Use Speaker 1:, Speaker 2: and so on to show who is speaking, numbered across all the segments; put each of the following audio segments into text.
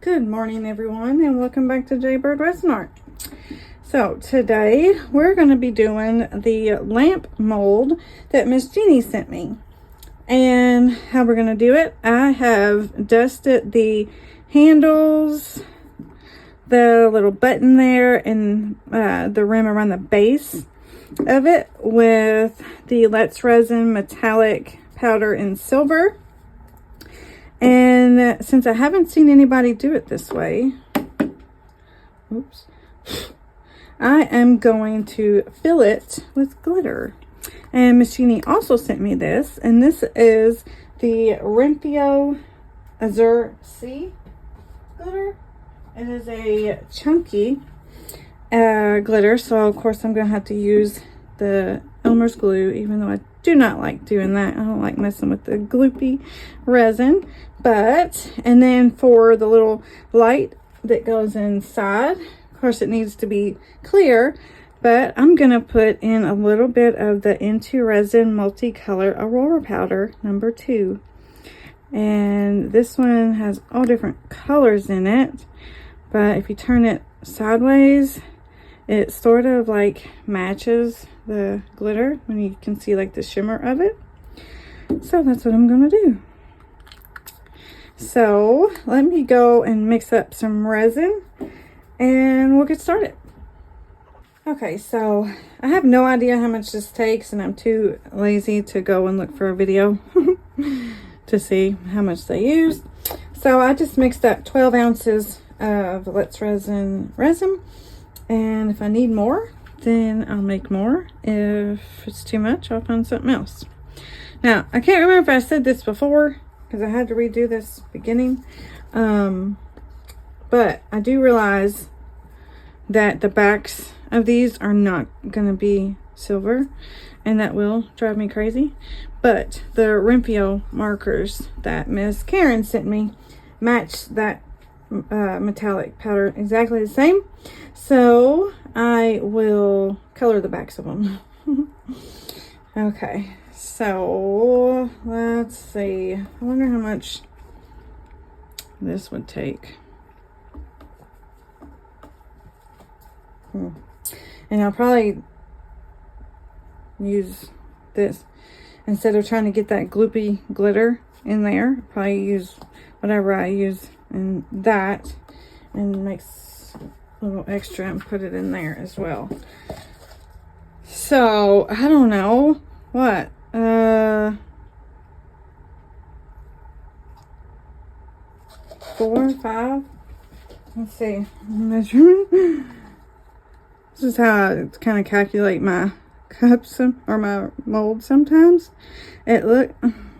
Speaker 1: Good morning, everyone, and welcome back to Jaybirdresin art. So today we're going to be doing the lamp mold that Miss Jeannie sent me. And how we're going to do it, I have dusted the handles, the little button there, and the rim around the base of it with the Let's Resin metallic powder in silver. And since I haven't seen anybody do it this way, oops, I am going to fill it with glitter. And Miss Jeannie also sent me this, and this is the Resin Azure C glitter. It is a chunky glitter, so of course I'm going to have to use the Elmer's glue, even though I do not like doing that. I don't like messing with the gloopy resin. But, and then for the little light that goes inside, of course it needs to be clear, but I'm going to put in a little bit of the Into Resin Multicolor Aurora powder, number 2. And this one has all different colors in it, but if you turn it sideways, it sort of like matches the glitter when you can see like the shimmer of it. So that's what I'm going to do. So let me go and mix up some resin and we'll get started. Okay, so I have no idea how much this takes, and I'm too lazy to go and look for a video to see how much they used. So I just mixed up 12 ounces of Let's Resin resin, and if I need more, then I'll make more. If it's too much, I'll find something else. Now, I can't remember if I said this before, because I had to redo this beginning. But I do realize that the backs of these are not going to be silver, and that will drive me crazy. But the Resin markers that Miss Karen sent me match that metallic powder exactly the same. So I will color the backs of them. Okay. So let's see. I wonder how much this would take. And I'll probably use this instead of trying to get that gloopy glitter in there. I'll probably use whatever I use in that and mix a little extra and put it in there as well. So I don't know what. 4, 5. Let's see. Measurement. This is how I kind of calculate my cups or my mold sometimes. It look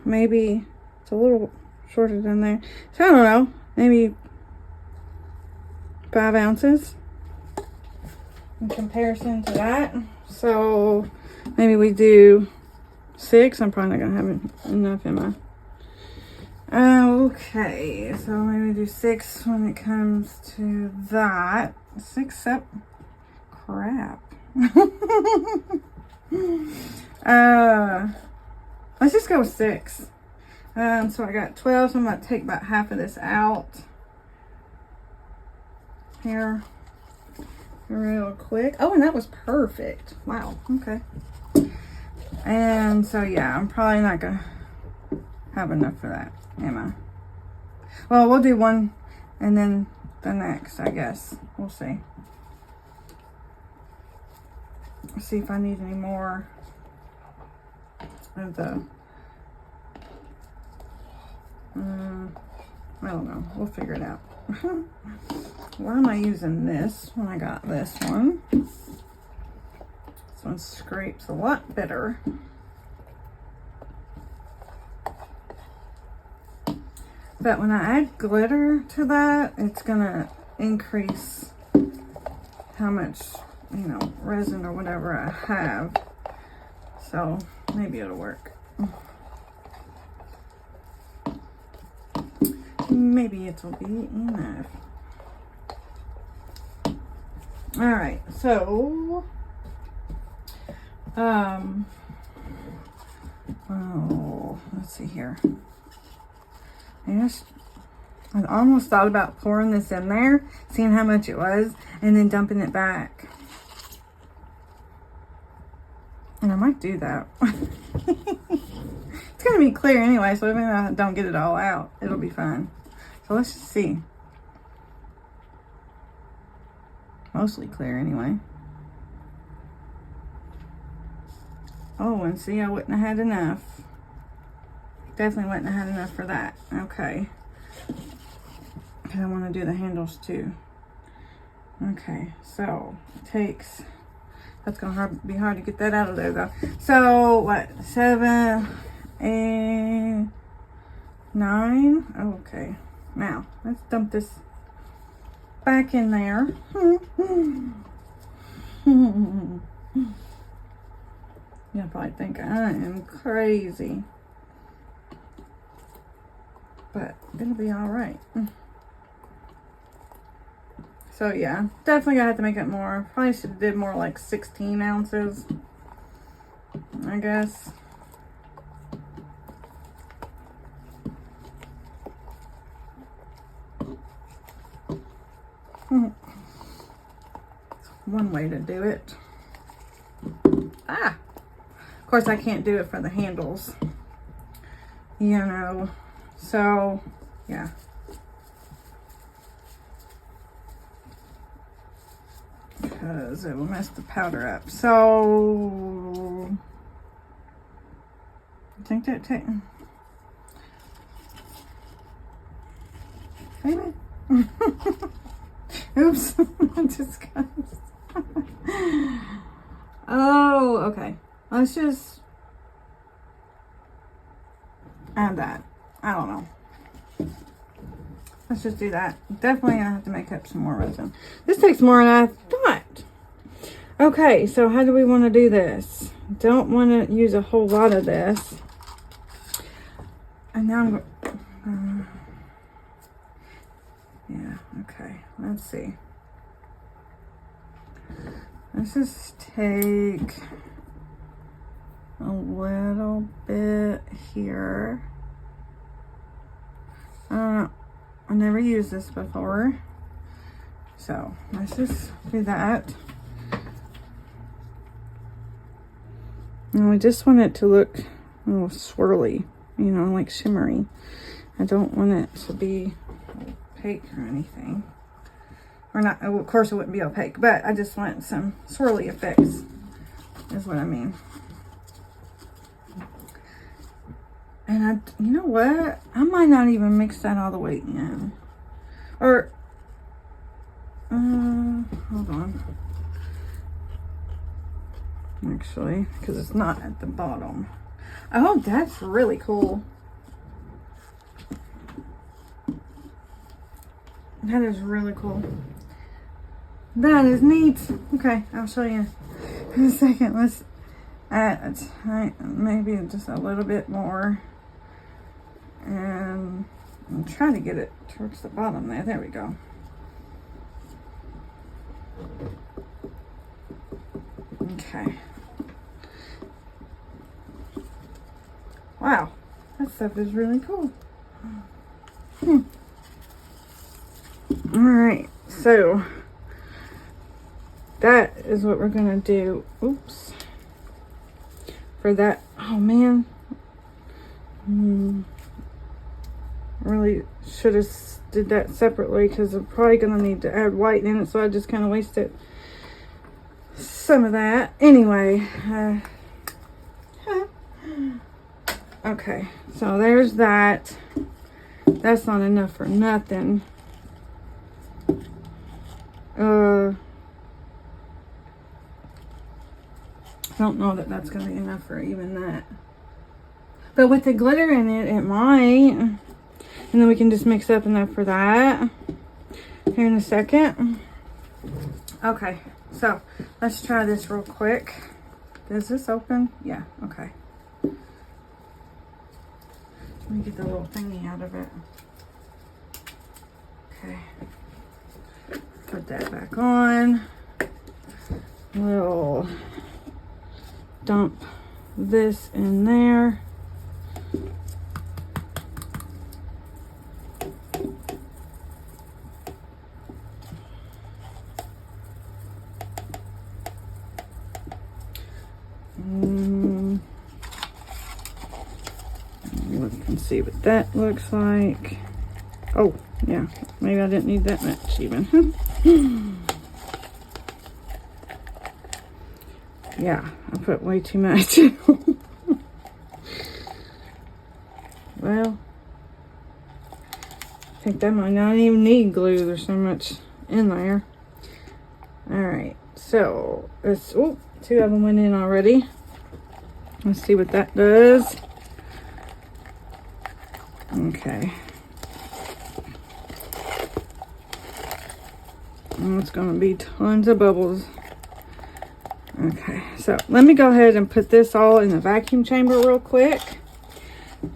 Speaker 1: maybe it's a little shorter than there. So I don't know. Maybe 5 ounces in comparison to that. So maybe we do 6. I'm probably not gonna have enough in my. Okay, so maybe do 6 when it comes to that. 6 up. Crap. Let's just go with 6. So I got 12, so I'm gonna take about half of this out here real quick. Oh, and that was perfect. Wow. Okay. And so yeah, I'm probably not gonna have enough for that, am I? Well, we'll do one and then the next, I guess. We'll see. Let's see if I need any more of the I don't know. We'll figure it out. Why am I using this when I got this one? This one scrapes a lot better. But when I add glitter to that, it's gonna increase how much, you know, resin or whatever I have. So maybe it'll work. Maybe it'll be enough. All right, so oh, let's see here. Yes, I almost thought about pouring this in there, seeing how much it was, and then dumping it back. And I might do that. It's going to be clear anyway, so even if I don't get it all out, it'll be fine. So let's just see. Mostly clear anyway. Oh, and see, I wouldn't have had enough. Definitely wouldn't have had enough for that. Okay. Because I want to do the handles too. Okay, so it takes... That's going to be hard to get that out of there, though. So, what? 7, 8, 9. Oh, okay. Now, let's dump this back in there. You'll probably think I am crazy. But it'll be all right. So yeah, definitely gonna have to make it more. Probably should have did more like 16 ounces, I guess. One way to do it. Ah! Of course I can't do it for the handles. You know. So, yeah. Because it will mess the powder up. So, I think that maybe. Oops, I just got Oh, okay. Let's just add that. I don't know. Let's just do that. Definitely gonna have to make up some more resin. This takes more than I thought. Okay, so how do we want to do this? Don't want to use a whole lot of this. And now I'm yeah, okay. Let's see. Let's just take a little bit here. I never used this before, so let's just do that. And we just want it to look a little swirly, you know, like shimmery. I don't want it to be opaque or anything. Or not, of course it wouldn't be opaque, but I just want some swirly effects, is what I mean. And you know what? I might not even mix that all the way in. Or, hold on. Actually, because it's not at the bottom. Oh, that's really cool. That is really cool. That is neat. Okay, I'll show you in a second. Let's add maybe just a little bit more. And I'm trying to get it towards the bottom there. There we go. Okay. Wow, that stuff is really cool. Alright, so that is what we're gonna do. Oops. For that, oh man. Really should have did that separately because I'm probably gonna need to add white in it, so I just kind of wasted some of that. Anyway, okay, so there's that. That's not enough for nothing. I don't know that that's gonna be enough for even that. But with the glitter in it, it might. And then we can just mix up enough for that here in a second. Okay, so let's try this real quick. Does this open? Yeah, okay. Let me get the little thingy out of it. Okay. Put that back on. We'll dump this in there. see what that looks like. Oh, yeah, maybe I didn't need that much even. Yeah, I put way too much. Well, I think that might not even need glue. There's so much in there. Alright, so it's, oh, 2 of them went in already. Let's see what that does. Okay. Oh, it's going to be tons of bubbles. Okay, so let me go ahead and put this all in the vacuum chamber real quick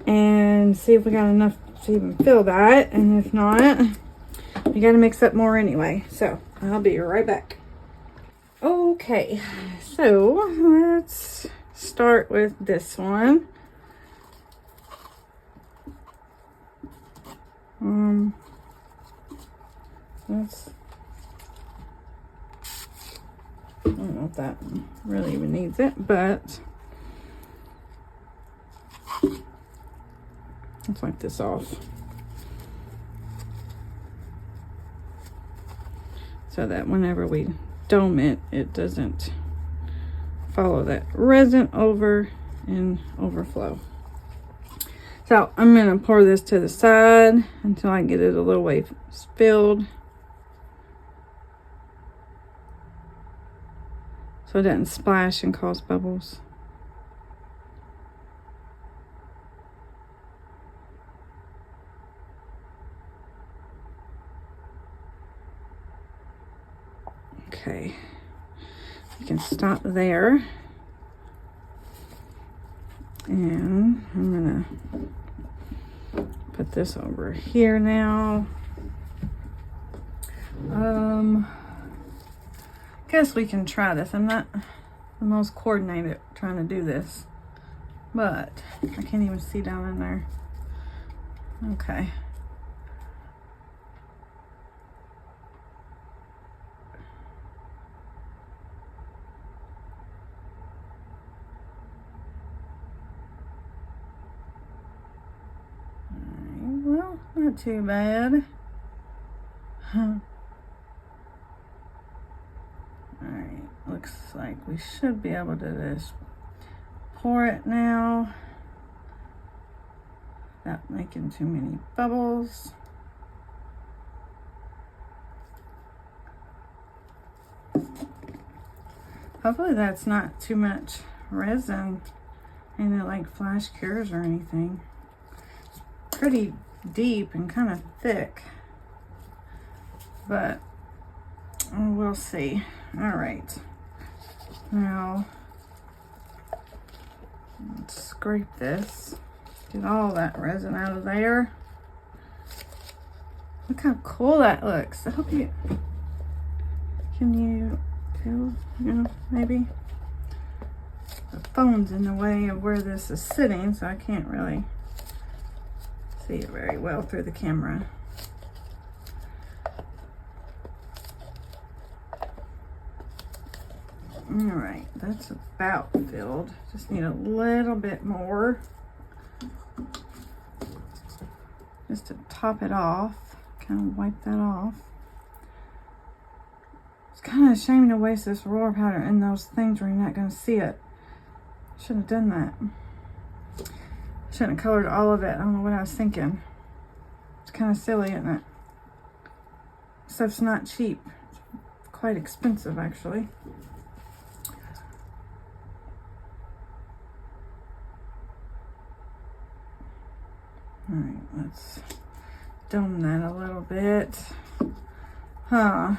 Speaker 1: and see if we got enough to even fill that. And if not, you got to mix up more anyway. So I'll be right back. Okay, so let's start with this one. I don't know if that really even needs it, but let's wipe this off so that whenever we dome it, it doesn't follow that resin over and overflow. So I'm going to pour this to the side until I get it a little way filled, so it doesn't splash and cause bubbles. Okay, you can stop there. And I'm gonna put this over here now. Guess we can try this. I'm not the most coordinated trying to do this, but I can't even see down in there. Okay. Well, not too bad. Alright, looks like we should be able to just pour it now without making too many bubbles. Hopefully that's not too much resin and it like flash cures or anything. It's pretty deep and kind of thick, but we'll see. All right, now let's scrape this, get all that resin out of there. Look how cool that looks. I hope you can feel, maybe the phone's in the way of where this is sitting, so I can't really see it very well through the camera. All right, that's about filled. Just need a little bit more just to top it off. Kind of wipe that off. It's kind of a shame to waste this Aurora powder in those things where you're not going to see it. Shouldn't have done that. Shouldn't have colored all of it. I don't know what I was thinking. It's kind of silly, isn't it? Stuff's not cheap. It's quite expensive, actually. All right, let's dome that a little bit. All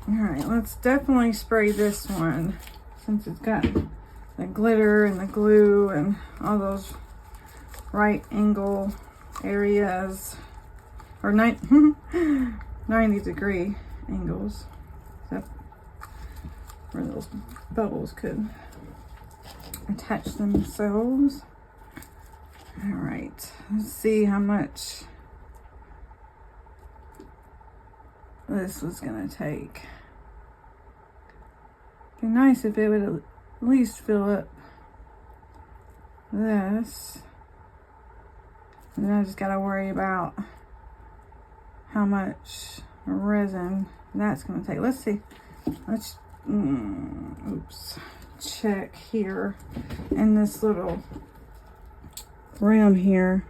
Speaker 1: right, let's definitely spray this one since it's got the glitter and the glue and all those right angle areas, or 90-degree angles. That's where those bubbles could attach themselves. All right, let's see how much this was gonna take. Be nice if it would at least fill up this. And then I just gotta worry about how much resin that's gonna take. Let's see. Let's check here in this little rim here.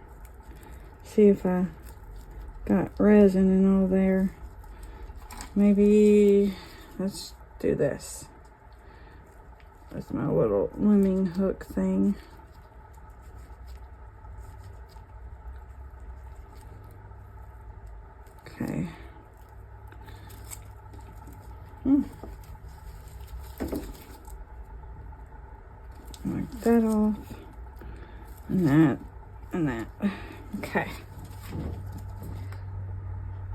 Speaker 1: See if I got resin and all there. Maybe let's do this. That's my little looming hook thing. Okay. Like that off. And that. And that. Okay.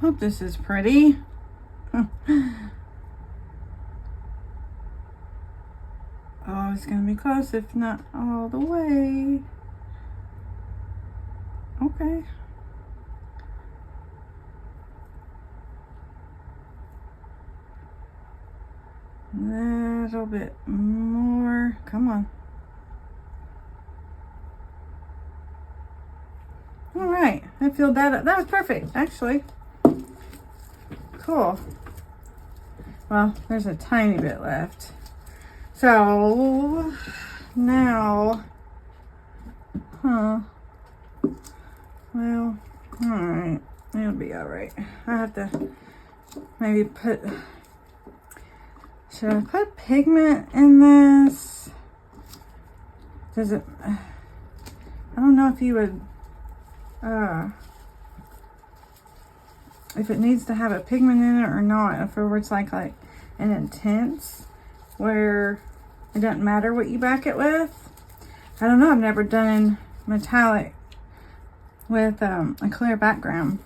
Speaker 1: Hope this is pretty. Oh, it's gonna be close, if not all the way. Okay. A little bit more. Come on. All right, I filled that up. That was perfect, actually. Cool. Well, there's a tiny bit left. So now, well, all right, it'll be all right. I have to maybe put, should I put pigment in this? Does it, I don't know if you would, if it needs to have a pigment in it or not, if it's like an intense where it doesn't matter what you back it with. I don't know, I've never done metallic with a clear background.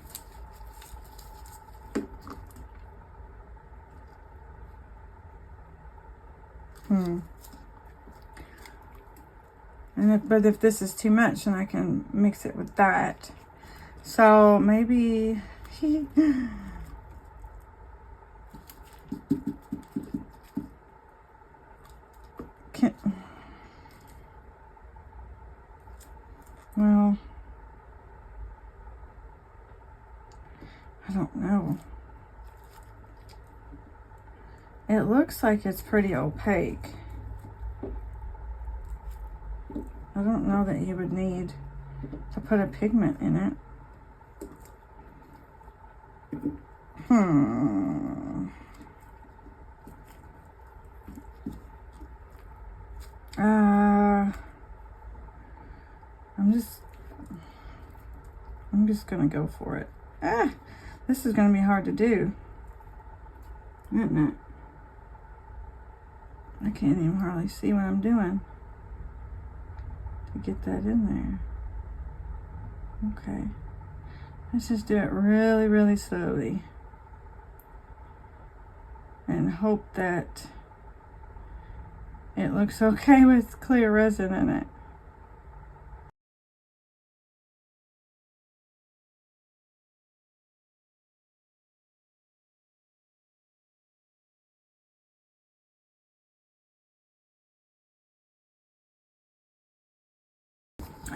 Speaker 1: But if this is too much, then I can mix it with that. So maybe well, I don't know. It looks like it's pretty opaque. I don't know that you would need to put a pigment in it. I'm just gonna go for it. This is gonna be hard to do, isn't it? I can't even hardly see what I'm doing to get that in there. Okay, let's just do it really, really slowly and hope that it looks okay with clear resin in it.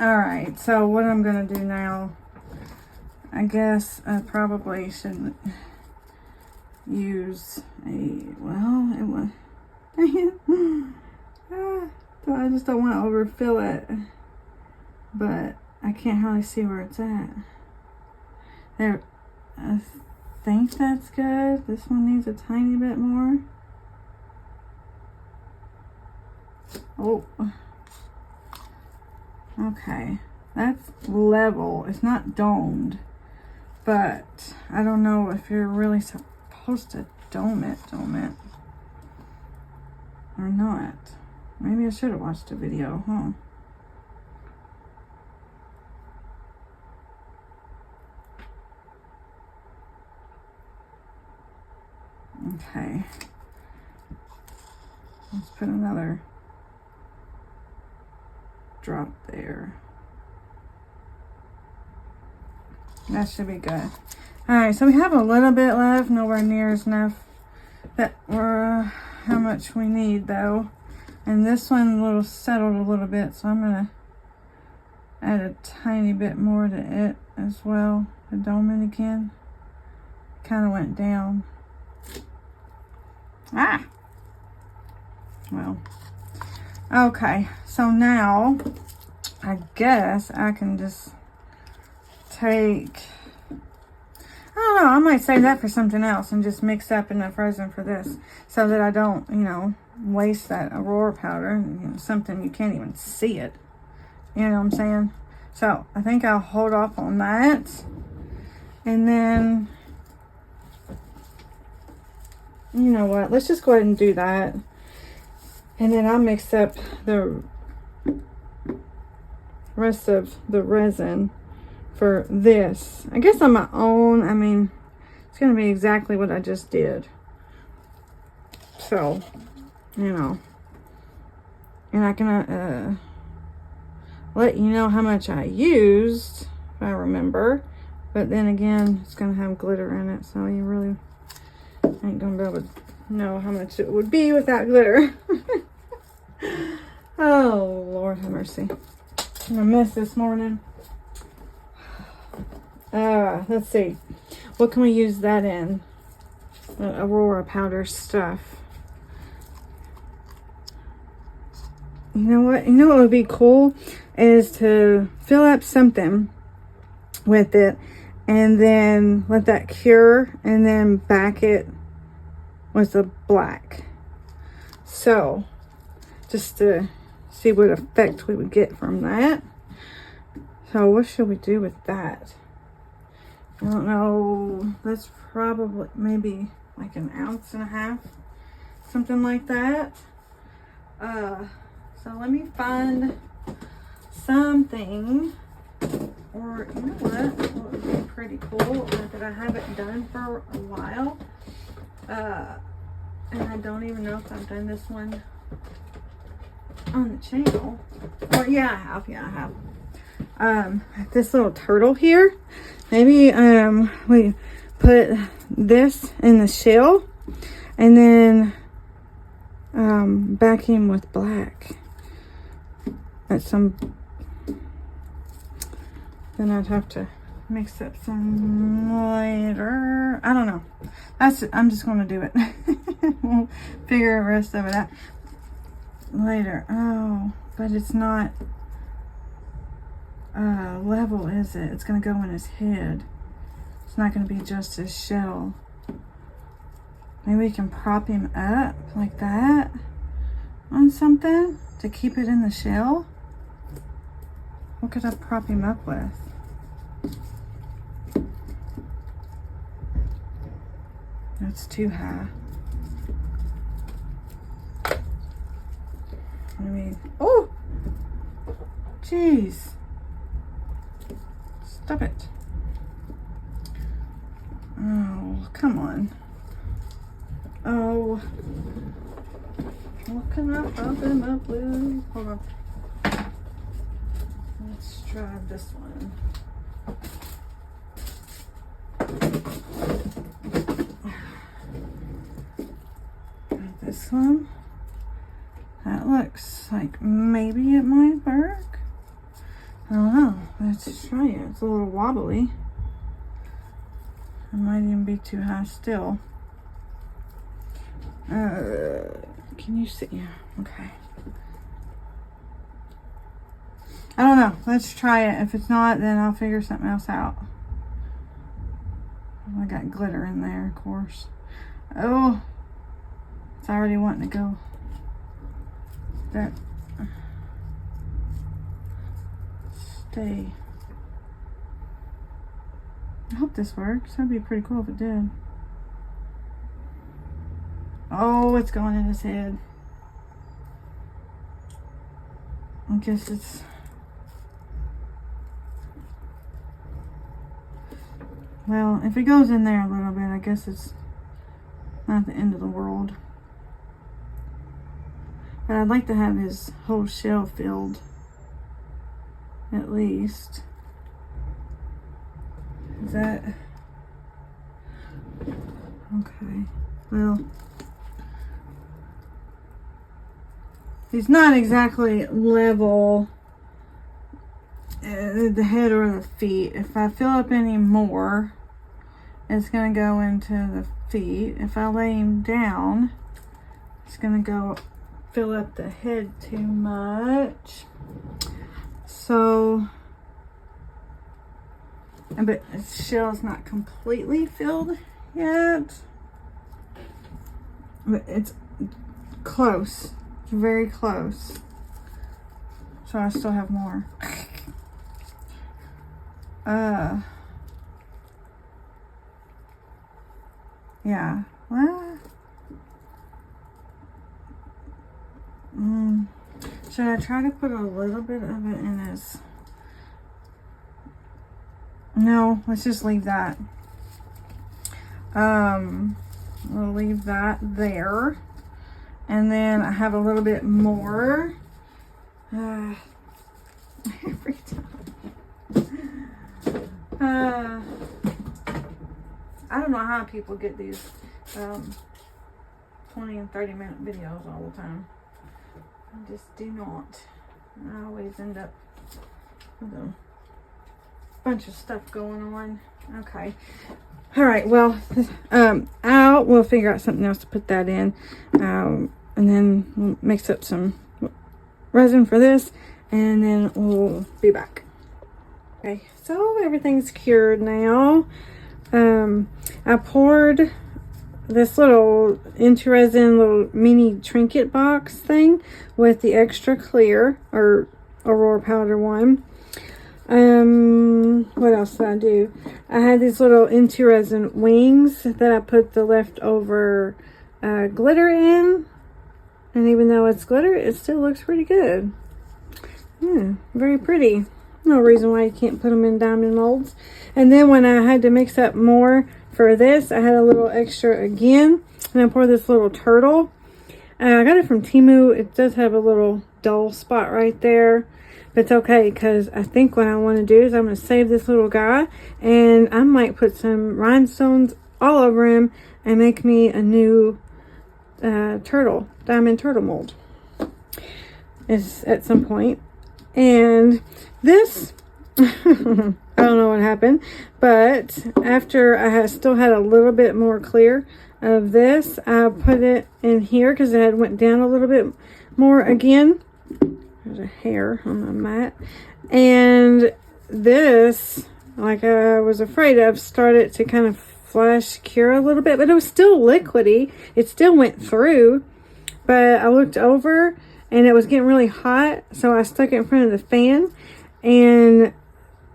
Speaker 1: All right, so what I'm gonna do now, I guess I probably shouldn't use so I just don't want to overfill it, but I can't hardly see where it's at. There, I think that's good. This one needs a tiny bit more. Oh. Okay, that's level. It's not domed, but I don't know if you're really supposed to dome it or not. Maybe I should have watched a video, huh? Okay, let's put another drop there. That should be good. All right, so we have a little bit left, nowhere near as enough that we're how much we need though. And this one settled a little bit, so I'm gonna add a tiny bit more to it as well. The Dominican kind of went down. Ah! Well, okay, so now I guess I can just take, I don't know, I might save that for something else and just mix up enough resin for this so that I don't, you know, waste that Aurora powder, you know, something you can't even see it. You know what I'm saying? So I think I'll hold off on that. And then, you know what, let's just go ahead and do that. And then I'll mix up the rest of the resin for this. I guess on my own. I mean, it's going to be exactly what I just did. So, you know. And I can let you know how much I used, if I remember. But then again, it's going to have glitter in it. So you really ain't going to be able to know how much it would be without glitter. Oh, Lord have mercy. I'm a mess this morning. Let's see. What can we use that in? Aurora powder stuff. You know what? You know what would be cool is to fill up something with it and then let that cure and then back it with the black. So, just to see what effect we would get from that. So what should we do with that? I don't know. That's probably maybe like 1.5 ounces, something like that. So let me find something, or you know what would be pretty cool that I haven't done for a while. And I don't even know if I've done this one on the channel. Or yeah, I have. This little turtle here. Maybe we put this in the shell and then back him with black. Then I'd have to mix up some later. I don't know. I'm just gonna do it. We'll figure the rest of it out later. Oh, but it's not level, is it? It's gonna go in his head. It's not gonna be just his shell. Maybe we can prop him up like that on something to keep it in the shell. What could I prop him up with? That's too high. I mean, oh, jeez. Stop it. Oh, come on. Oh. What can I prop him up with? Hold on. Let's try this one. This one. That looks like maybe it might work. I don't know. Let's try it. It's a little wobbly. It might even be too high still. Can you see? Yeah, okay. I don't know. Let's try it. If it's not, then I'll figure something else out. I got glitter in there, of course. Oh, it's already wanting to go. That stay. I hope this works. That'd be pretty cool if it did. Oh, it's going in his head. I guess it's... Well, if it goes in there a little bit, I guess it's not the end of the world. But I'd like to have his whole shell filled, at least. Is that... Okay, well... He's not exactly level the head or the feet. If I fill up any more, it's going to go into the feet. If I lay him down, it's going to go fill up the head too much. So, but its shell's not completely filled yet. But it's close. It's very close. So I still have more. Yeah. Well, should I try to put a little bit of it in his? No, let's just leave that. We'll leave that there. And then I have a little bit more. Every time. I don't know how people get these 20 and 30-minute videos all the time. I just do not. I always end up with a bunch of stuff going on. Okay. All right. Well, we'll figure out something else to put that in. And then we'll mix up some resin for this. And then we'll be back. Okay. So everything's cured now. I poured this little resin little mini trinket box thing with the extra clear or Aurora powder one. What else did I do? I had these little resin wings that I put the leftover glitter in, and even though it's glitter, it still looks pretty good. Yeah, very pretty. No reason why you can't put them in diamond molds. And then when I had to mix up more for this, I had a little extra again, and I poured this little turtle. I got it from Temu. It does have a little dull spot right there, but it's okay, because I think what I want to do is I'm going to save this little guy, and I might put some rhinestones all over him and make me a new diamond turtle mold at some point. And this, I don't know what happened, but after I still had a little bit more clear of this, I put it in here because it had went down a little bit more again. There's a hair on the mat. And this, like I was afraid of, started to kind of flash cure a little bit, but it was still liquidy. It still went through, but I looked over and it was getting really hot, so I stuck it in front of the fan, and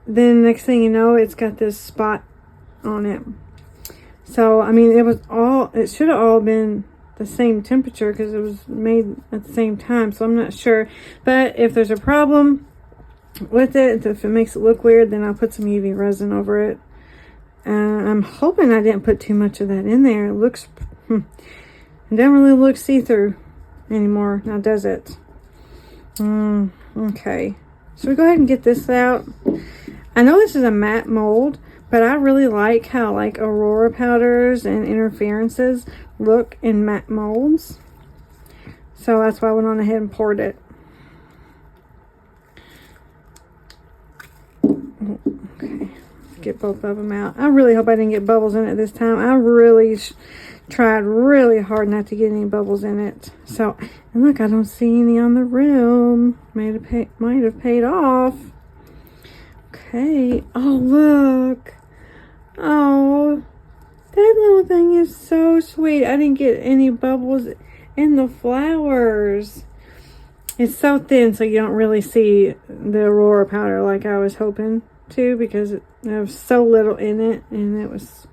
Speaker 1: then next thing you know, it's got this spot on it. So, I mean, it should have all been the same temperature because it was made at the same time, so I'm not sure. But if there's a problem with it, if it makes it look weird, then I'll put some UV resin over it. I'm hoping I didn't put too much of that in there. It looks, it doesn't really look see-through anymore, now does it? Okay, so we go ahead and get this out. I know this is a matte mold, but I really like how like Aurora powders and interferences look in matte molds, so that's why I went on ahead and poured it. Okay, let's get both of them out. I really hope I didn't get bubbles in it this time. I really tried really hard not to get any bubbles in it. So, and look, I don't see any on the rim. Might have paid off. Okay. Oh, look. Oh, that little thing is so sweet. I didn't get any bubbles in the flowers. It's so thin, so you don't really see the Aurora powder like I was hoping to, because there was so little in it, and it was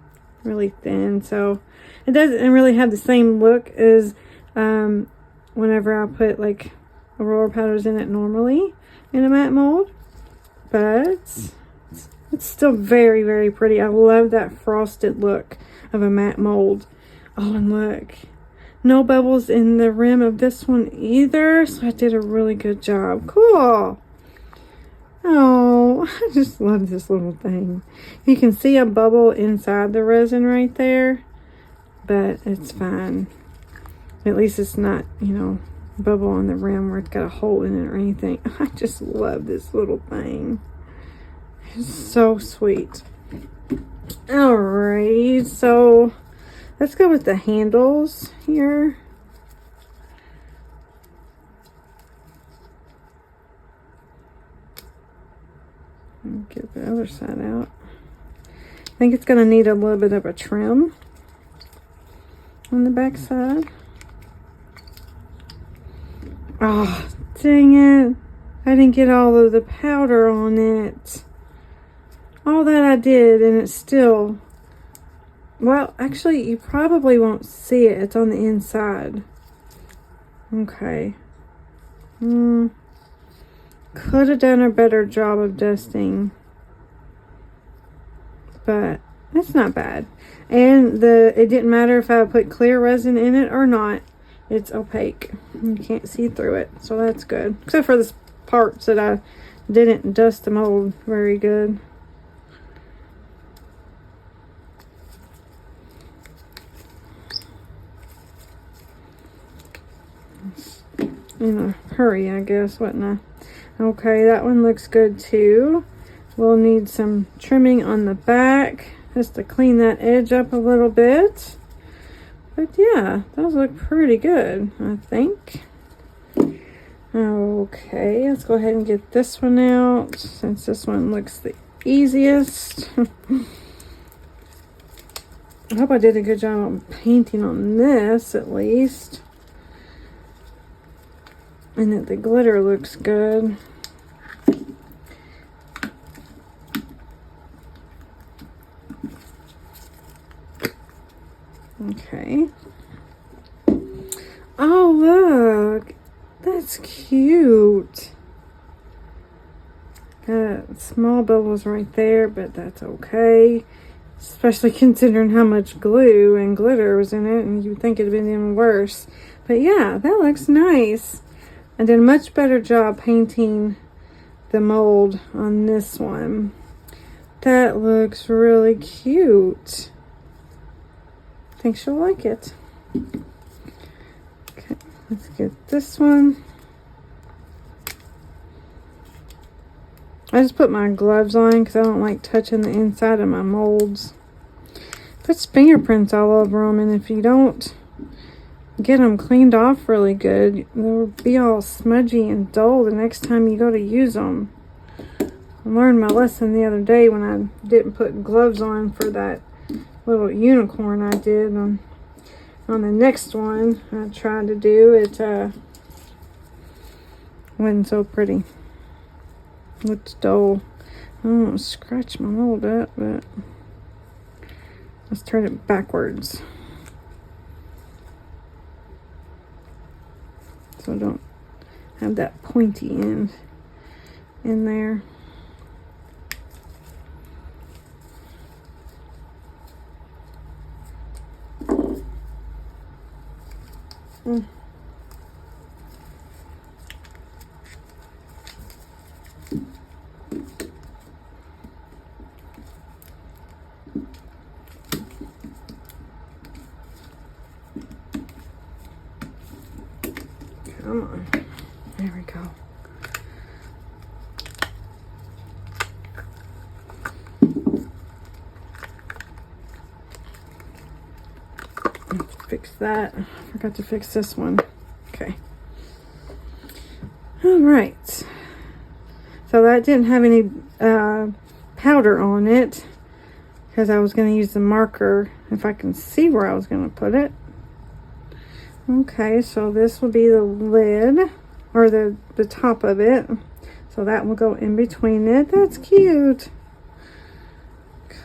Speaker 1: really thin. So it doesn't really have the same look as whenever I put like Aurora powders in it normally in a matte mold, but it's still very, very pretty. I love that frosted look of a matte mold. Oh, and look, no bubbles in the rim of this one either, so I did a really good job. Cool. Oh, I just love this little thing. You can see a bubble inside the resin right there, but it's fine. At least it's not, you know, bubble on the rim where it's got a hole in it or anything. I just love this little thing. So sweet. Alright, so let's go with the handles here. Get the other side out. I think it's going to need a little bit of a trim on the back side. Oh, dang it. I didn't get all of the powder on it. All that I did, and it's still... Well, actually, you probably won't see it. It's on the inside. Okay. Could have done a better job of dusting. But it's not bad. And it didn't matter if I put clear resin in it or not. It's opaque. You can't see through it. So that's good. Except for the parts that I didn't dust the mold very good. In a hurry, I guess, wasn't I? Okay, that one looks good too. We'll need some trimming on the back just to clean that edge up a little bit. But yeah, those look pretty good, I think. Okay, let's go ahead and get this one out since this one looks the easiest. I hope I did a good job on painting on this at least. And that the glitter looks good. Okay. Oh, look. That's cute. Got small bubbles right there, but that's okay. Especially considering how much glue and glitter was in it, and you'd think it'd been even worse. But yeah, that looks nice. I did a much better job painting the mold on this one. That looks really cute. I think she'll like it. Okay, let's get this one. I just put my gloves on because I don't like touching the inside of my molds. Puts fingerprints all over them, and if you don't get them cleaned off really good, they'll be all smudgy and dull the next time you go to use them. I learned my lesson the other day when I didn't put gloves on for that little unicorn I did. On the next one I tried to do, it wasn't so pretty. Looked dull. I don't want to scratch my mold up, but let's turn it backwards. So I don't have that pointy end in there. Come on. There we go. Let's fix that. I forgot to fix this one. Okay. All right. So that didn't have any powder on it because I was going to use the marker if I can see where I was going to put it. Okay, so this will be the lid, or the top of it. So that will go in between it. That's cute.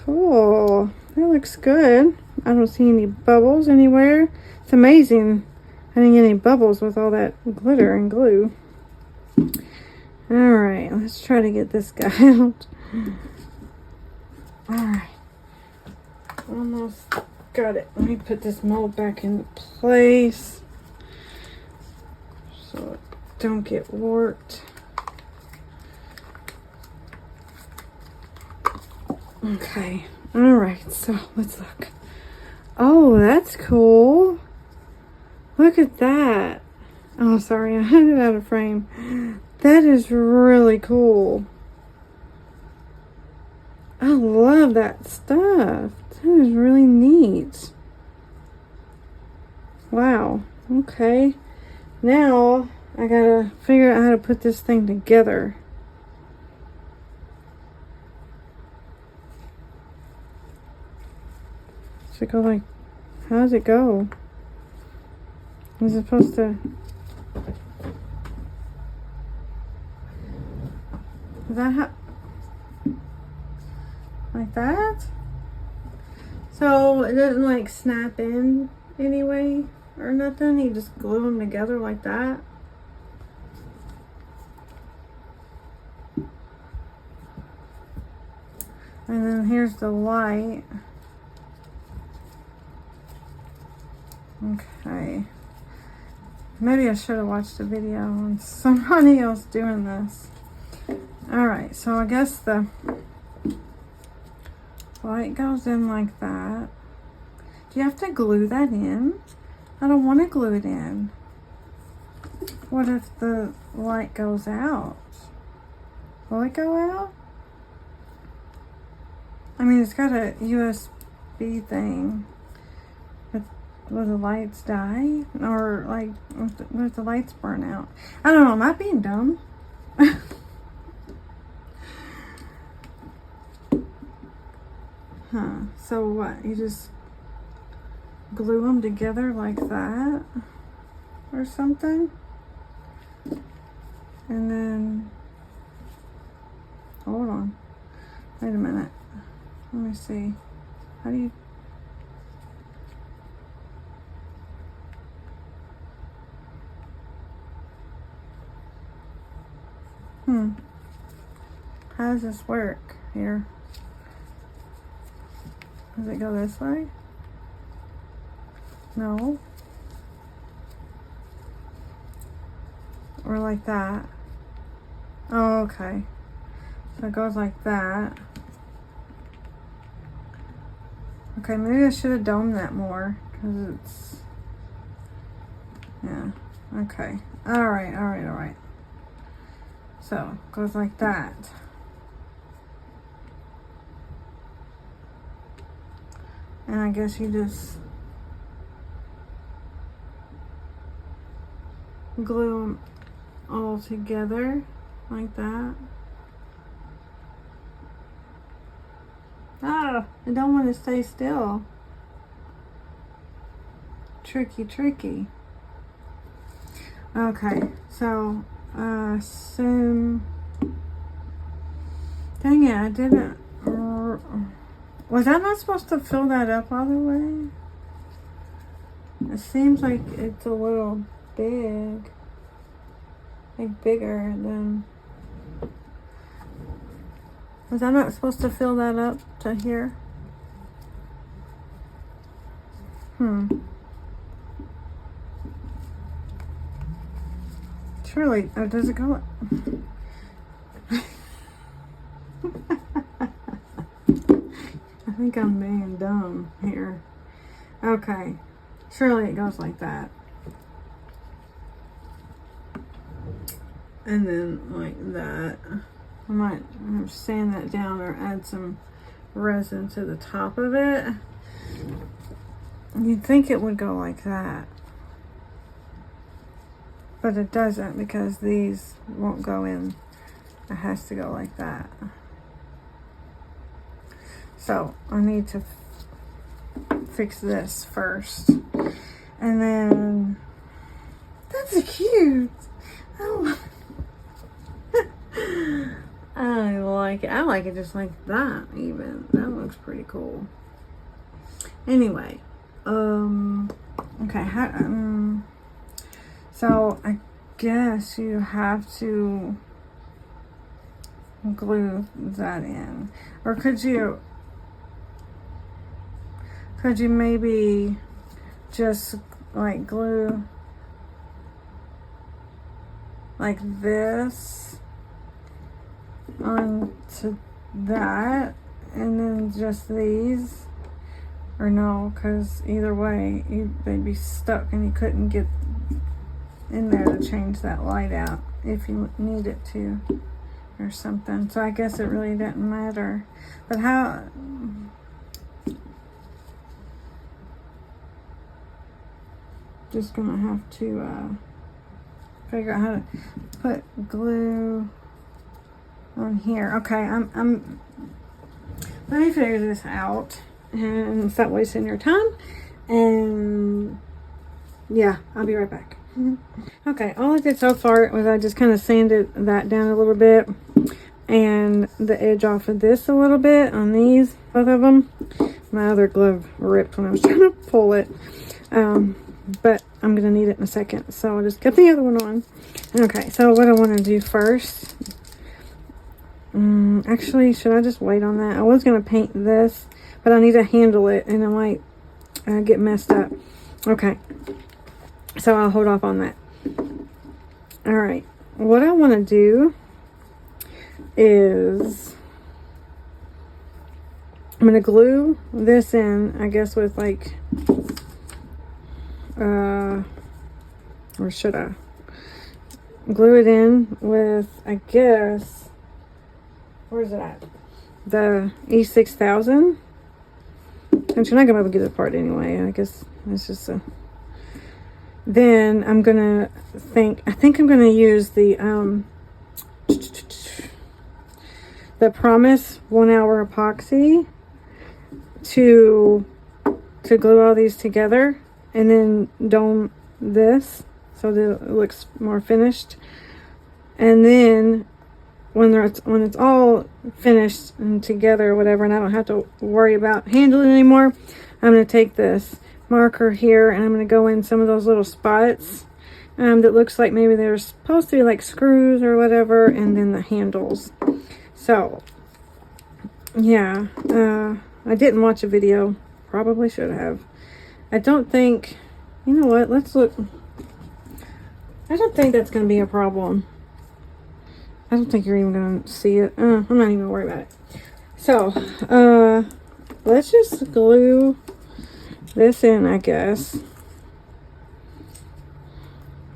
Speaker 1: Cool. That looks good. I don't see any bubbles anywhere. It's amazing I didn't get any bubbles with all that glitter and glue. Alright, let's try to get this guy out. Alright. Almost got it. Let me put this mold back in place so it don't get warped. Okay. Alright, so let's look. Oh, that's cool. Look at that. Oh, sorry, I had it out of frame. That is really cool. I love that stuff. That is really neat. Wow. Okay. Now I gotta figure out how to put this thing together. Does it go like, how does it go? Is it supposed to? Is that how? Like that? So it doesn't like snap in anyway or nothing? You just glue them together like that? And then here's the light. Okay. Maybe I should have watched a video on somebody else doing this. Alright, so I guess the light goes in like that. Do you have to glue that in? I don't want to glue it in. What if the light goes out? Will it go out? I mean, it's got a USB thing. But will the lights die? Or like, what if the lights burn out? I don't know, am I being dumb? Huh, so what? You just glue them together like that? Or something? And then, hold on. Wait a minute. Let me see. How do you... How does this work here? Does it go this way? No. Or like that. Oh, okay. So it goes like that. Okay, maybe I should have domed that more, because it's... Yeah. Okay. Alright, alright, alright. So, it goes like that. And I guess you just glue them all together like that. Ah, I don't want to stay still. Tricky, tricky. Okay, so assume. Dang it, I didn't. Was I not supposed to fill that up all the way? It seems like it's a little big. Like bigger than... Was I not supposed to fill that up to here? Surely, or does it go... I think I'm being dumb here. Okay. Surely it goes like that. And then like that. I might sand that down or add some resin to the top of it. You'd think it would go like that. But it doesn't, because these won't go in. It has to go like that. So I need to fix this first. And then, that's cute. Oh. I like it. I like it just like that even. That looks pretty cool. Anyway, okay, so I guess you have to glue that in. Or could you maybe just like glue like this onto that and then just these? Or no, because either way they'd be stuck and you couldn't get in there to change that light out if you needed to. or something. So I guess it really didn't matter. But how... Just gonna have to figure out how to put glue on here. Okay, I'm let me figure this out and stop wasting your time. And yeah, I'll be right back. Okay, all I did so far was I just kind of sanded that down a little bit and the edge off of this a little bit on these, both of them. My other glove ripped when I was trying to pull it. But I'm going to need it in a second. So I'll just get the other one on. Okay, so what I want to do first. Actually, should I just wait on that? I was going to paint this, but I need to handle it and it might get messed up. Okay, so I'll hold off on that. Alright, what I want to do is I'm going to glue this in, I guess, with like... or should I glue it in with, I guess, where's it at? The E6000. And you're not gonna be able to get it apart anyway. I guess it's just a... Then I'm gonna I think I'm gonna use the Promise 1 hour epoxy to glue all these together, and then dome this so that it looks more finished. And then when it's all finished and together or whatever, and I don't have to worry about handling it anymore, I'm going to take this marker here and I'm going to go in some of those little spots that looks like maybe they're supposed to be like screws or whatever, and then the handles. So yeah, I didn't watch a video, probably should have. I don't think, you know what, let's look. I don't think that's going to be a problem. I don't think you're even going to see it. I'm not even going to worry about it. So, let's just glue this in, I guess.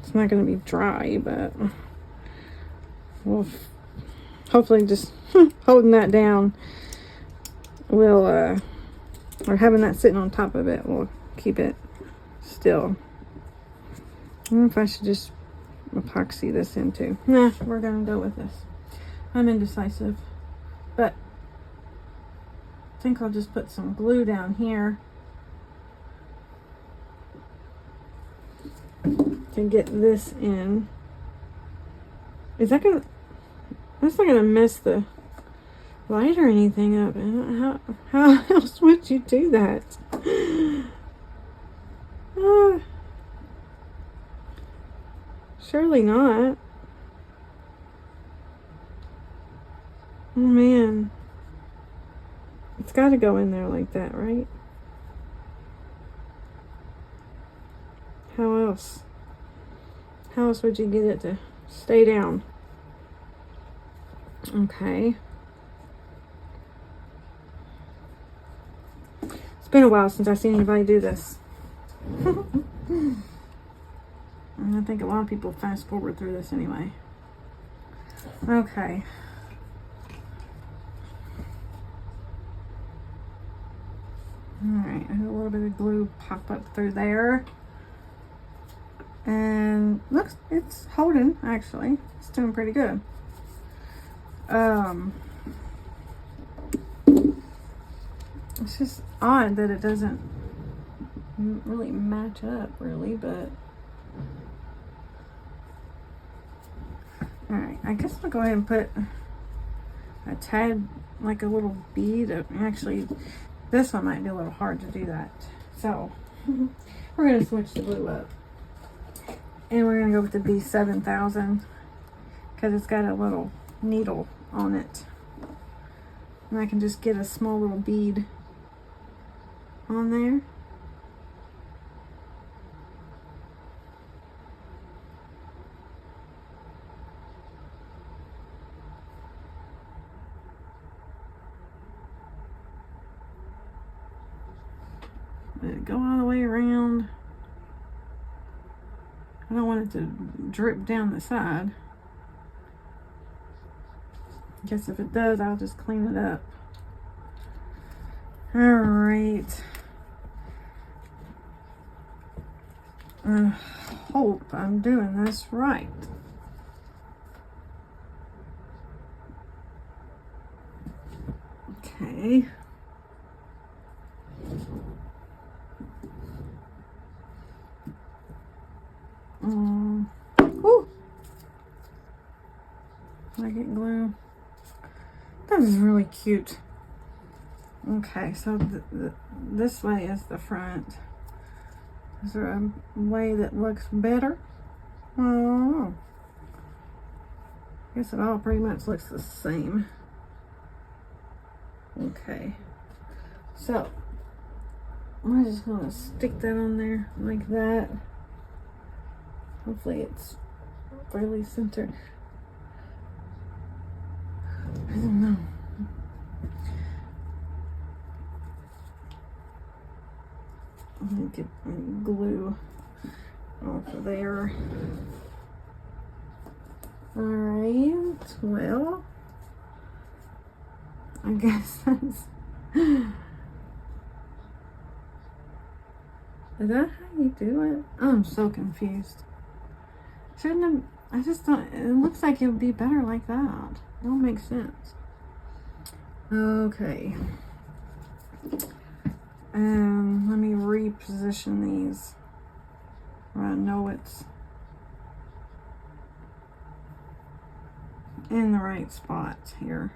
Speaker 1: It's not going to be dry, but we'll hopefully just holding that down will, or having that sitting on top of it will keep it still. I don't know if I should just epoxy this in too. Nah, we're gonna go with this. I'm indecisive, but I think I'll just put some glue down here to get this in. Is that gonna... That's not gonna mess the light or anything up. How else would you do that? Surely not. Oh man. It's got to go in there like that, right? How else? How else would you get it to stay down? Okay. It's been a while since I've seen anybody do this. And I think a lot of people fast forward through this anyway. Okay. Alright, I had a little bit of glue pop up through there. And looks, it's holding, actually. It's doing pretty good. It's just odd that it doesn't really match up, really, but... Alright, I guess I'll go ahead and put a tad, like a little bead of, actually, this one might be a little hard to do that. So, we're going to switch the glue up. And we're going to go with the B7000 because it's got a little needle on it. And I can just get a small little bead on there. Let it go all the way around. I don't want it to drip down the side. Guess if it does, I'll just clean it up. All right. I hope I'm doing this right. Okay. Ooh. I get glue. That is really cute. Okay, so this way is the front. Is there a way that looks better? Oh, I guess it all pretty much looks the same. Okay, so I'm just gonna stick that on there like that. Hopefully it's fairly centered. I don't know. I'm gonna get glue off of there. Alright, well, I guess that's... Is that how you do it? I'm so confused. Shouldn't have... I just don't... It looks like it would be better like that. It don't make sense. Okay. Let me reposition these where I know it's in the right spot here.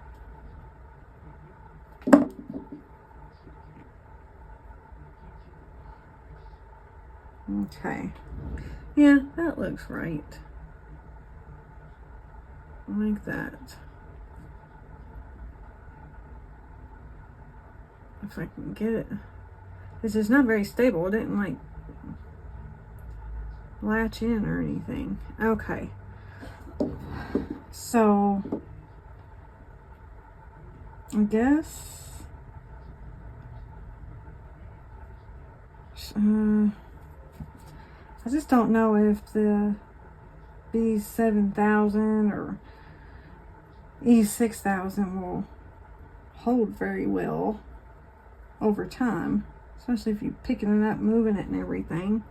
Speaker 1: Okay. Yeah, that looks right. Like that. If I can get it. This is not very stable. It didn't like latch in or anything. Okay. So I guess I just don't know if the B7000 or E6000 will hold very well over time, especially if you're picking it up, moving it and everything.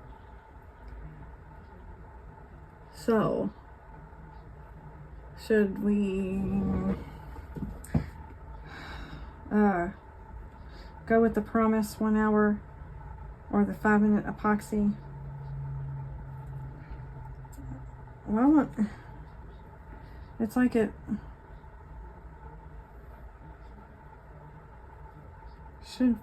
Speaker 1: So should we go with the Promise 1 hour or the 5-minute epoxy? Well, it's like it should.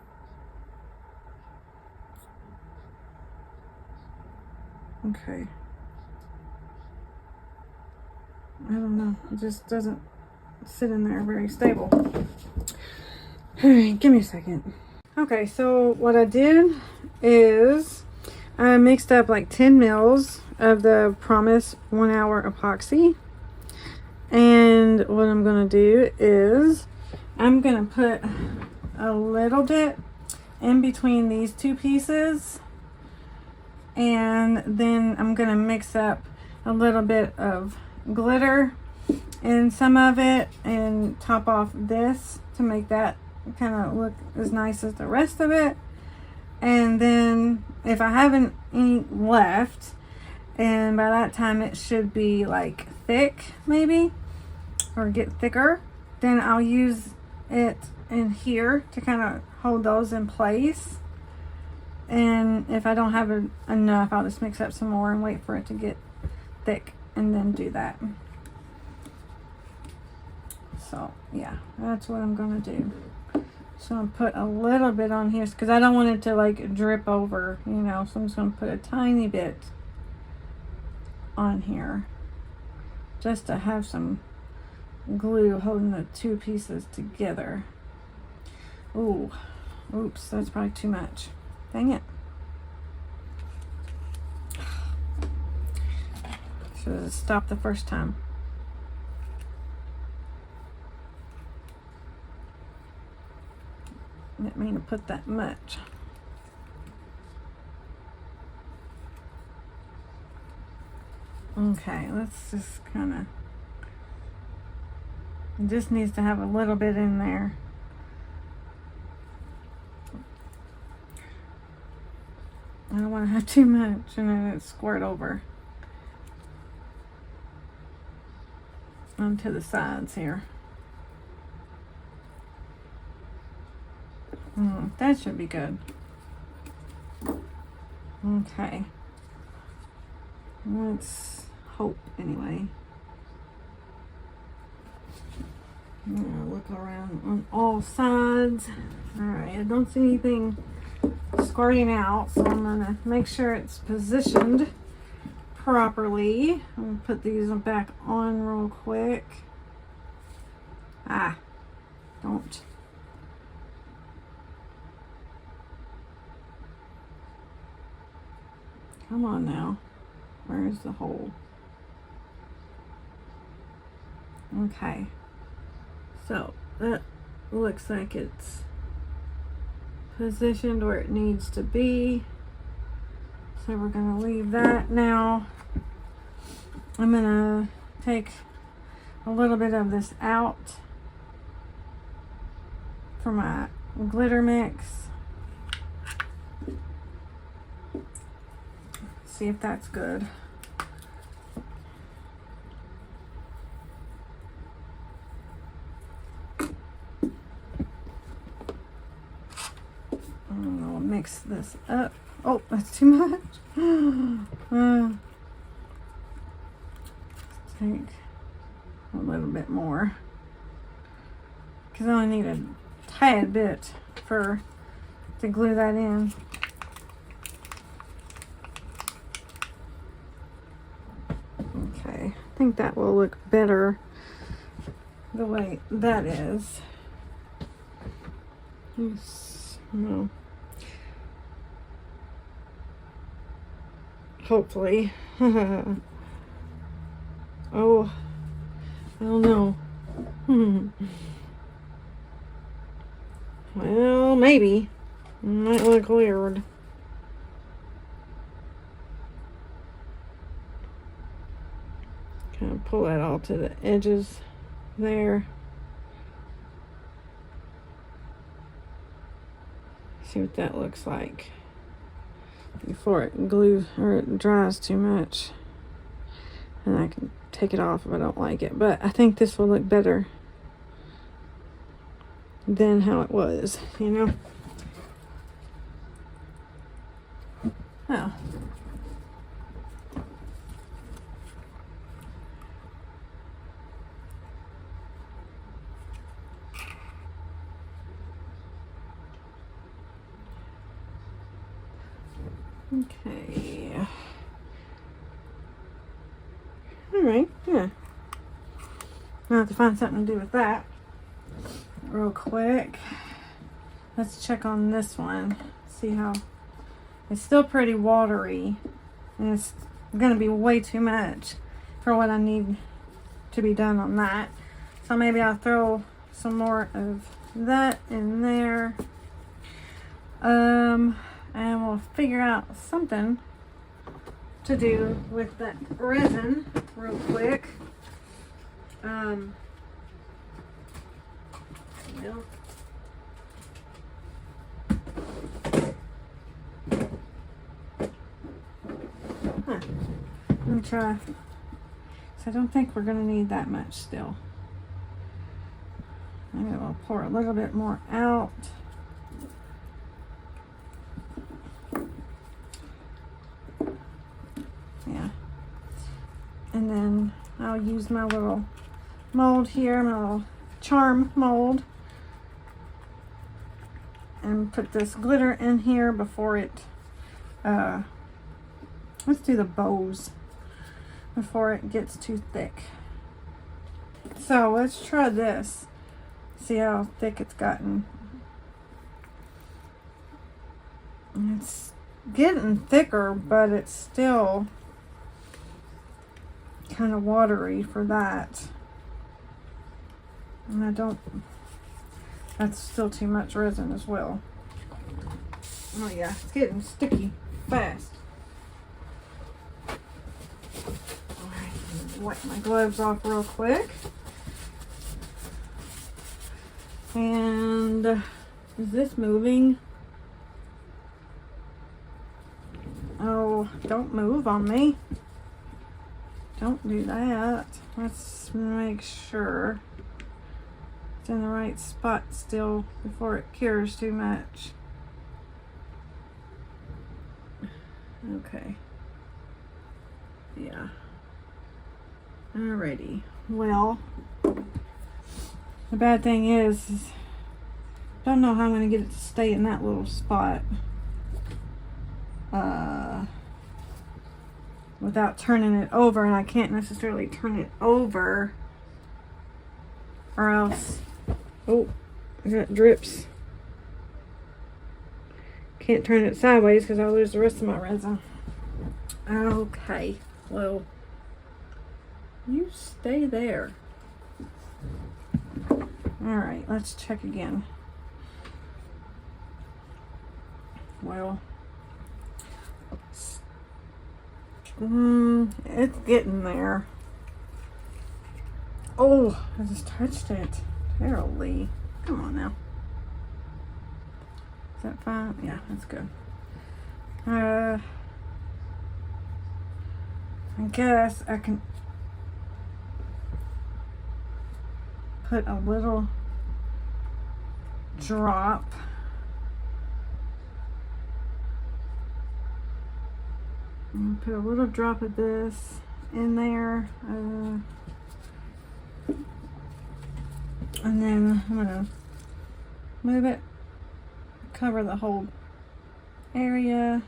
Speaker 1: Okay. I don't know. It just doesn't sit in there very stable. Alright, give me a second. Okay, so what I did is I mixed up like 10 mils of the Promise 1 hour epoxy. And what I'm going to do is I'm going to put a little bit in between these two pieces. And then I'm going to mix up a little bit of glitter in some of it and top off this to make that kind of look as nice as the rest of it. And then if I haven't any left, and by that time it should be like thick maybe, or get thicker, then I'll use it in here to kind of hold those in place. And if I don't have enough, I'll just mix up some more and wait for it to get thick and then do that. So yeah, that's what I'm gonna do. So I'm gonna put a little bit on here because I don't want it to like drip over, you know, so I'm just gonna put a tiny bit on here just to have some glue holding the two pieces together. Ooh, oops, that's probably too much. Dang it. Should have stopped the first time. Didn't mean to put that much. Okay, let's just kind of It just needs to have a little bit in there. I don't want to have too much and then it squirt over onto the sides here. That should be good. Okay. Let's hope anyway. I'm gonna look around on all sides. Alright, I don't see anything squirting out, so I'm gonna make sure it's positioned properly. I'm gonna put these back on real quick. Don't. Come on now. Where's the hole? Okay. So that looks like it's positioned where it needs to be. So we're gonna leave that now. I'm gonna take a little bit of this out for my glitter mix. See if that's good. I'll mix this up. Oh, that's too much. Take a little bit more because I only need a tad bit to glue that in. Okay, I think that will look better the way that is. Yes, no. Hopefully. Oh, I don't know. Well, maybe. Might look weird. Kind of pull that all to the edges there. See what that looks like before it glues or it dries too much. And I can take it off if I don't like it. But I think this will look better than how it was, you know? Oh. Okay. Alright, yeah. I'll have to find something to do with that real quick. Let's check on this one. See how it's still pretty watery. And it's gonna be way too much for what I need to be done on that. So maybe I'll throw some more of that in there. And we'll figure out something to do with that resin real quick. Well, let me try. So I don't think we're gonna need that much still. Maybe we'll pour a little bit more out. Yeah. And then I'll use my little mold here, my little charm mold, and put this glitter in here before it, let's do the bows before it gets too thick. So let's try this. See how thick it's gotten. It's getting thicker, but it's still kind of watery for that. And that's still too much resin as well. Oh yeah, it's getting sticky fast. Alright, wipe my gloves off real quick. And is this moving? Oh, don't move on me. Don't do that. Let's make sure it's in the right spot still before it cures too much. Okay. Yeah. Alrighty. Well, the bad thing is don't know how I'm going to get it to stay in that little spot without turning it over, and I can't necessarily turn it over or else, oh, I got drips. Can't turn it sideways because I'll lose the rest of my resin. Okay, well, you stay there. Alright, let's check again. Well, it's getting there. Oh, I just touched it terribly. Come on now. Is that fine? Yeah, that's good. I guess I can put a little drop and put a little drop of this in there, and then I'm gonna move it, cover the whole area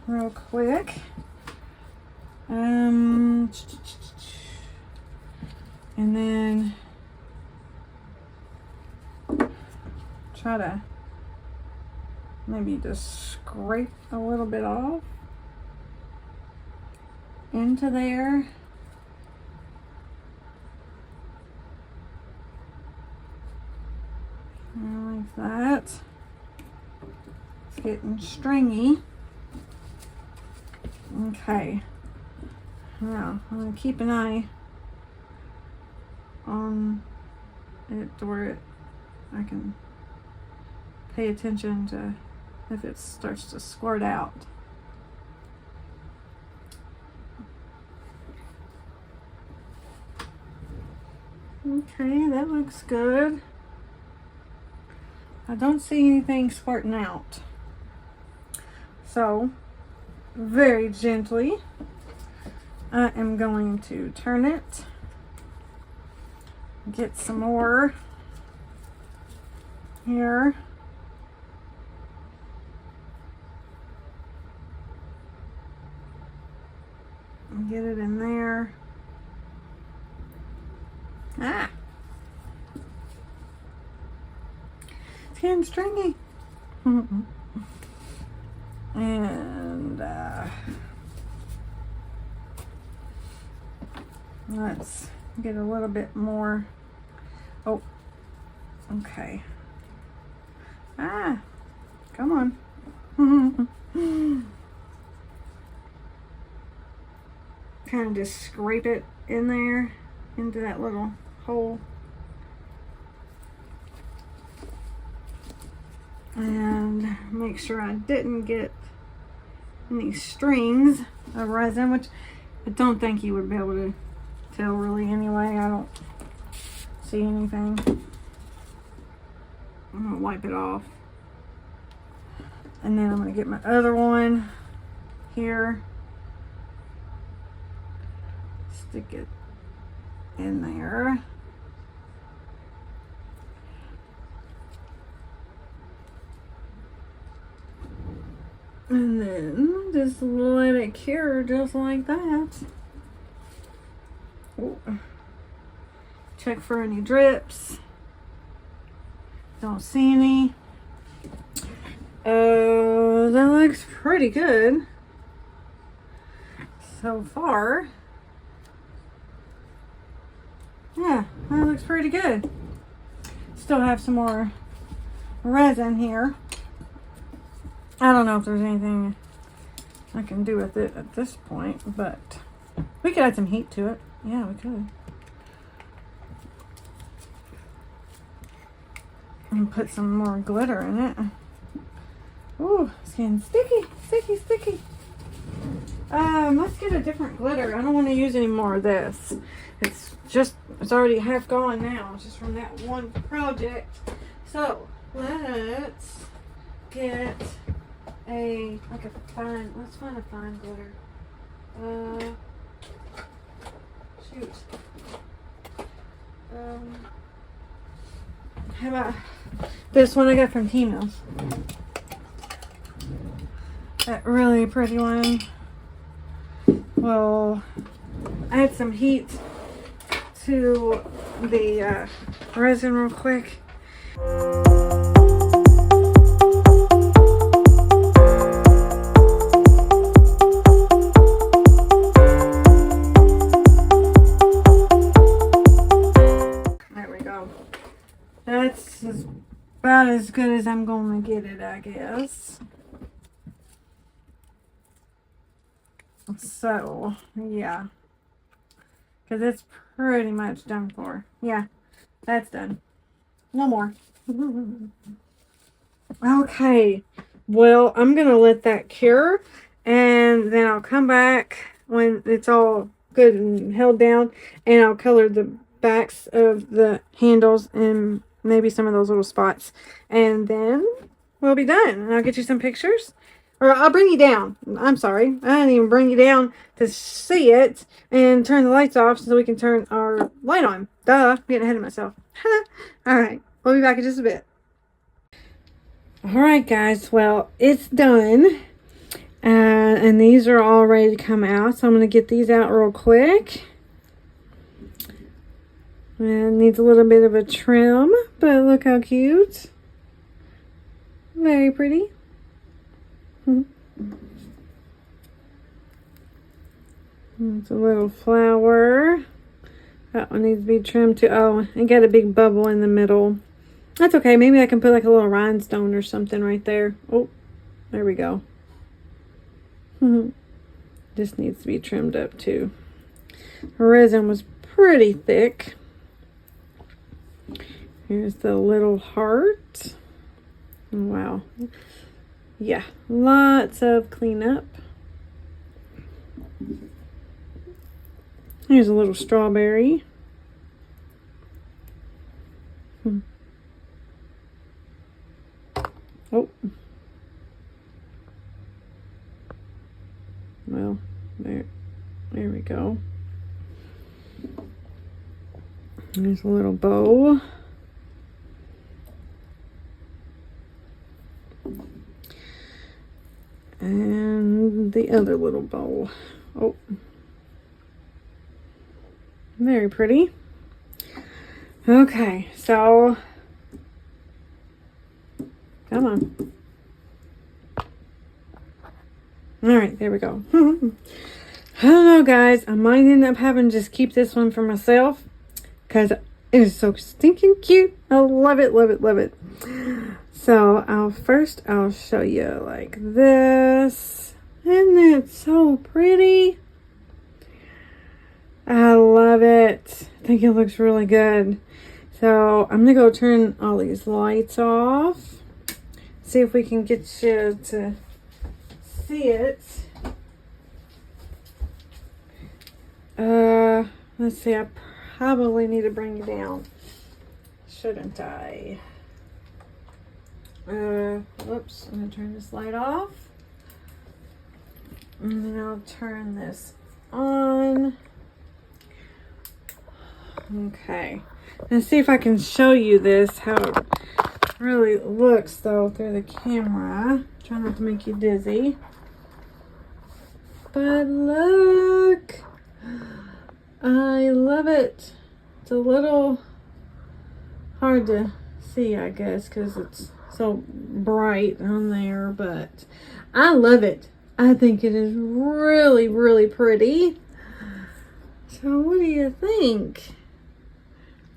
Speaker 1: real quick. And then try to maybe just scrape a little bit off into there. Like that. It's getting stringy. Okay. Now, I'm going to keep an eye on it to where I can pay attention to if it starts to squirt out. Okay, that looks good. I don't see anything squirting out. So, very gently, I am going to turn it, get some more here. Get it in there. Ah! It's getting stringy. And let's get a little bit more. Oh, okay. Ah, come on. Kind of just scrape it in there into that little hole. And make sure I didn't get any strings of resin, which I don't think you would be able to tell really anyway. I don't see anything. I'm gonna wipe it off. And then I'm gonna get my other one here. Stick it in there. And then just let it cure just like that. Ooh. Check for any drips. Don't see any. That looks pretty good so far. Yeah, that looks pretty good. Still have some more resin here. I don't know if there's anything I can do with it at this point, but we could add some heat to it. Yeah, we could. can put some more glitter in it. Ooh, it's getting sticky, sticky, sticky. Let's get a different glitter. I don't want to use any more of this. It's already half gone now, just from that one project. So let's get let's find a fine glitter. Shoot. How about this one I got from Tmos? That really pretty one. Well, add some heat to the resin real quick. There we go. That's about as good as I'm going to get it, I guess. So, yeah. Because it's pretty much done for. Yeah, that's done. No more. Okay. Well, I'm going to let that cure. And then I'll come back when it's all good and held down. And I'll color the backs of the handles and maybe some of those little spots. And then we'll be done. And I'll get you some pictures. Or I'll bring you down. I'm sorry. I didn't even bring you down to see it. And turn the lights off so we can turn our light on. Duh. I'm getting ahead of myself. Alright. We'll be back in just a bit. Alright guys. Well, it's done. And these are all ready to come out. So I'm going to get these out real quick. And it needs a little bit of a trim. But look how cute. Very pretty. It's a little flower. That one needs to be trimmed too. Oh, and got a big bubble in the middle. That's okay. Maybe I can put like a little rhinestone or something right there. Oh, there we go. This needs to be trimmed up too. The resin was pretty thick. Here's the little heart. Wow. Yeah, lots of cleanup. Here's a little strawberry. Oh. Well, there we go. There's a little bow. And the other little bow. Oh. Very pretty. Okay, so come on. Alright, there we go. I don't know, guys. I might end up having to just keep this one for myself because it is so stinking cute. I love it, love it, love it. So I'll show you like this. Isn't it so pretty? I love it. I think it looks really good. So I'm gonna go turn all these lights off. See if we can get you to see it. Let's see. I probably need to bring you down, shouldn't I? Whoops, I'm gonna turn this light off. And then I'll turn this on. Okay. Let's see if I can show you this, how it really looks though through the camera. Try not to make you dizzy. But look! I love it. It's a little hard to see, I guess, because it's so bright on there, but I love it. I think it is really, really pretty. So what do you think?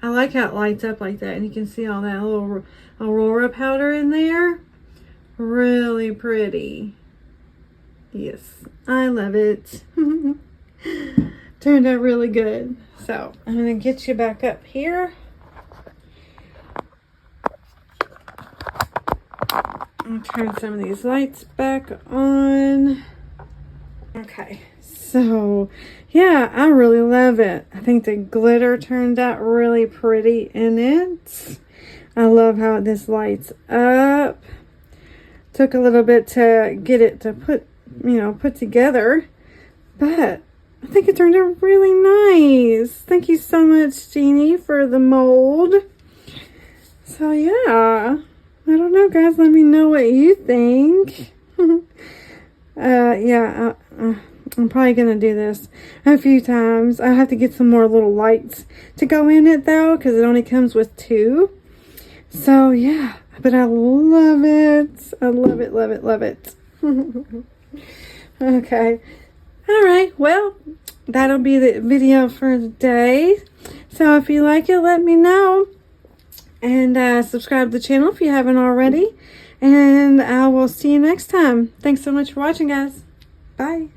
Speaker 1: I like how it lights up like that, and you can see all that little Aurora powder in there. Really pretty. Yes, I love it. Turned out really good. So I'm gonna get you back up here. I'll turn some of these lights back on. Okay, so yeah, I really love it. I think the glitter turned out really pretty in it. I love how this lights up. Took a little bit to get it to put together, but I think it turned out really nice. Thank you so much, Jeannie, for the mold. So yeah, I don't know, guys. Let me know what you think. Yeah, I'm probably gonna do this a few times. I have to get some more little lights to go in it though, because it only comes with 2. So yeah, but I love it. I love it, love it, love it. Okay. All right. Well, that'll be the video for today. So if you like it, let me know. And subscribe to the channel if you haven't already. And I will see you next time. Thanks so much for watching, guys. Bye.